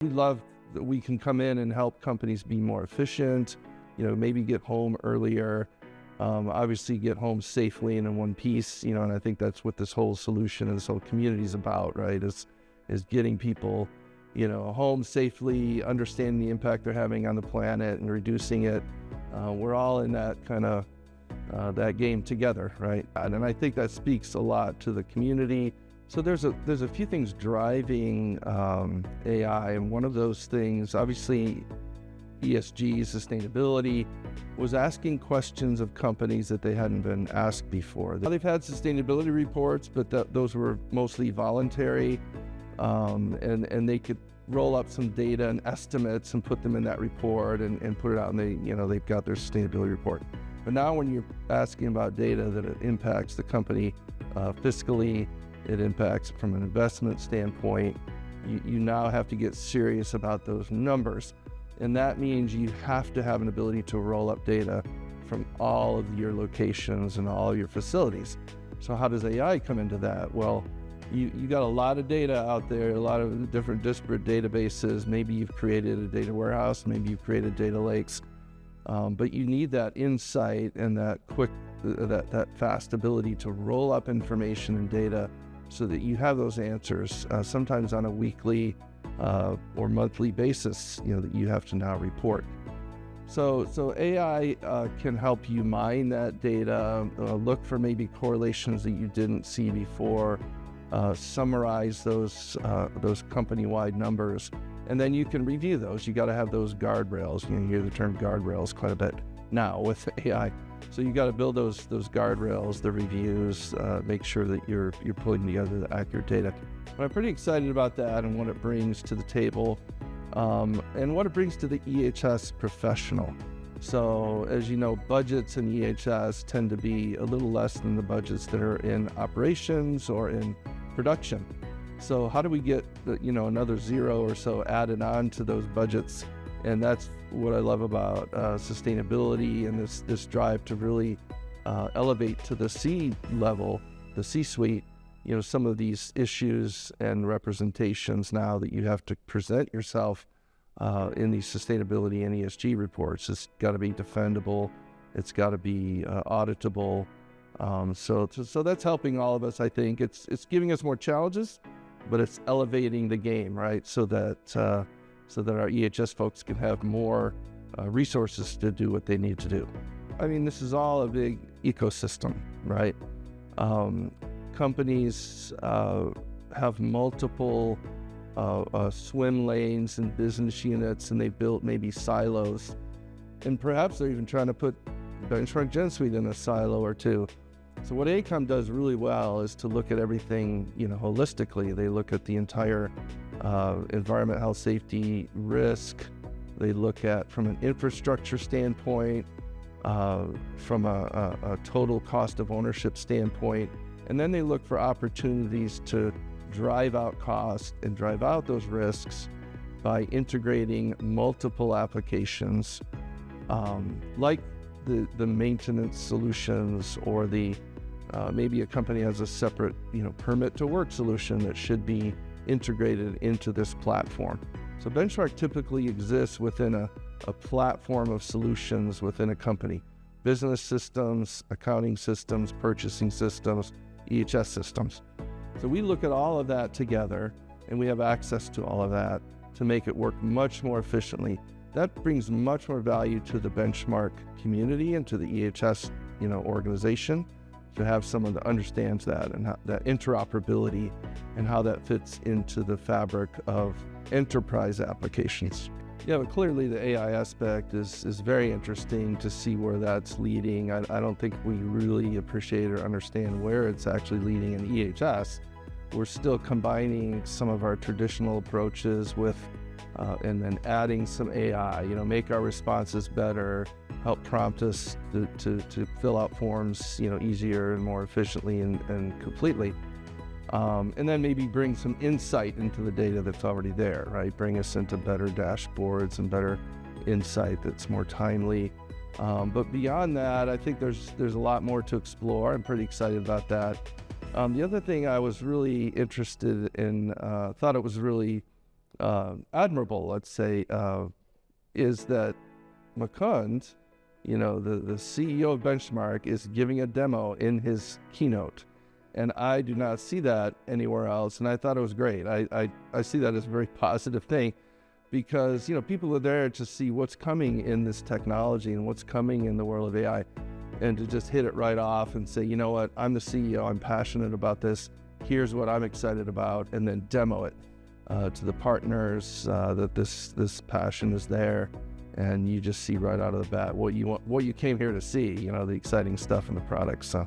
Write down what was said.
We love that we can come in and help companies be more efficient, maybe get home earlier, obviously get home safely and in one piece, and I think that's what this whole solution and this whole community is about, right? Is getting people, home safely, understanding the impact they're having on the planet and reducing it. We're all in that kind of that game together, right? And I think that speaks a lot to the community. So there's a few things driving AI, and one of those things, obviously, ESG, sustainability, was asking questions of companies that they hadn't been asked before. They've had sustainability reports, but those were mostly voluntary, and they could roll up some data and estimates and put them in that report and put it out, and they've got their sustainability report. But now when you're asking about data that it impacts the company fiscally, it impacts from an investment standpoint, you now have to get serious about those numbers. And that means you have to have an ability to roll up data from all of your locations and all your facilities. So how does AI come into that? Well, you got a lot of data out there, a lot of different disparate databases. Maybe you've created a data warehouse, maybe you've created data lakes, but you need that insight and that quick, that fast ability to roll up information and data so that you have those answers, sometimes on a weekly or monthly basis, that you have to now report. So AI can help you mine that data, look for maybe correlations that you didn't see before, summarize those company-wide numbers, and then you can review those. You got to have those guardrails. You hear the term guardrails quite a bit now with AI. So you got to build those guardrails, the reviews, make sure that you're pulling together the accurate data. But I'm pretty excited about that and what it brings to the table, and what it brings to the EHS professional. So as you know, budgets in EHS tend to be a little less than the budgets that are in operations or in production. So how do we get another zero or so added on to those budgets? And that's what I love about sustainability and this drive to really elevate to the C-level, the C-suite, some of these issues and representations now that you have to present yourself in these sustainability and ESG reports. It's got to be defendable. It's got to be auditable. So that's helping all of us. I think it's giving us more challenges, but it's elevating the game, right? So that our EHS folks can have more resources to do what they need to do. I mean, this is all a big ecosystem, right? Companies have multiple swim lanes and business units, and they built maybe silos. And perhaps they're even trying to put Benchmark Gensuite in a silo or two. So what AECOM does really well is to look at everything, holistically. They look at the entire environment, health, safety, risk. They look at from an infrastructure standpoint, from a total cost of ownership standpoint, and then they look for opportunities to drive out cost and drive out those risks by integrating multiple applications, like the maintenance solutions, or the maybe a company has a separate permit to work solution that should be integrated into this platform. So Benchmark typically exists within a platform of solutions within a company: business systems, accounting systems, purchasing systems, EHS systems. So we look at all of that together, and we have access to all of that to make it work much more efficiently. That brings much more value to the Benchmark community and to the EHS organization, to have someone that understands that and that interoperability and how that fits into the fabric of enterprise applications. Yeah, but clearly the AI aspect is very interesting to see where that's leading. I don't think we really appreciate or understand where it's actually leading in EHS. We're still combining some of our traditional approaches with and then adding some AI, make our responses better, help prompt us to fill out forms, easier and more efficiently and completely. And then maybe bring some insight into the data that's already there, right? Bring us into better dashboards and better insight that's more timely. But beyond that, I think there's a lot more to explore. I'm pretty excited about that. The other thing I was really interested in, thought it was really admirable, let's say, is that Mukund, the CEO of Benchmark, is giving a demo in his keynote. And I do not see that anywhere else. And I thought it was great. I see that as a very positive thing because, people are there to see what's coming in this technology and what's coming in the world of AI, and to just hit it right off and say, you know what, I'm the CEO, I'm passionate about this. Here's what I'm excited about, and then demo it to the partners that this passion is there. And you just see right out of the bat what you came here to see, the exciting stuff in the product. So